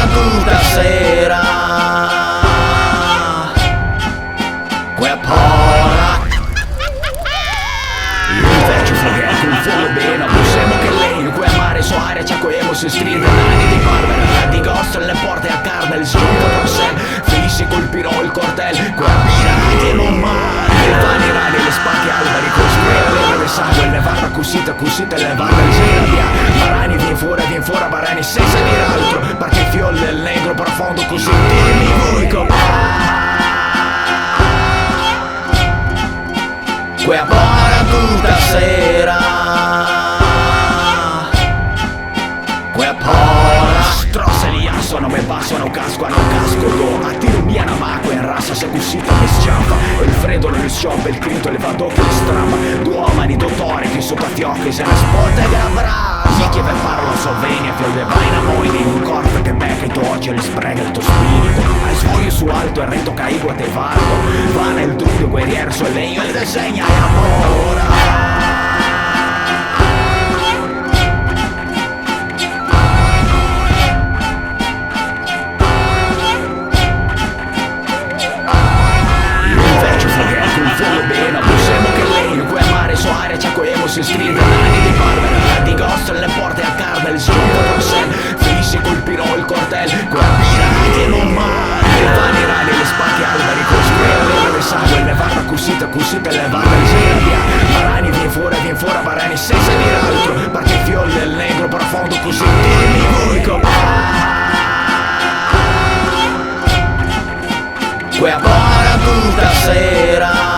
tutta sera. Quella porra. Il vecchio flaghe con fuoco bene, possiamo che lei, quel mare su aria, ci accogliamo se stride, anni di barbara, di ghost, le porte a Carmel, sciunta per sé, fissi colpirò il cortel, quella birra che non male, il pane rani, le spacche alberi, costruire le sangue, le varra cucita, le varra il via, barani, vien fuori, barani, senza dire altro, perché il fiol del negro profondo così, dimmi voi quella porra tutta sera. Quella porra. Strosse li sono me basso, non casco, do. A tiro mia una macqua in rassa, se cusita mi schiaffa. Il freddo non il shop, il grito le vado che le strappa. Due uomini dottori che sotto a fiocchi se ne spotta e brasa. Sì che ve parlo sovvenia, fio le vai in amore in un corpo che becca e tu oggi le sprega il tuo spirito. Hai svoglio su alto e retto caigo a te varco. Va nel dubbio guerriero sul legno e disegna e amore. Si stride anni di barbara, di ghost, le porte a Carmel, sciunta per sé, fissi colpirò il cortel, quella birra che non male, il pani rani, le spacche alberi, costruire le sangue, le varra cucita, le varra il via, barani, vien fuori, barani, senza dire altro, perché il fiol del negro profondo così, dimmi voi quella porra tutta sera.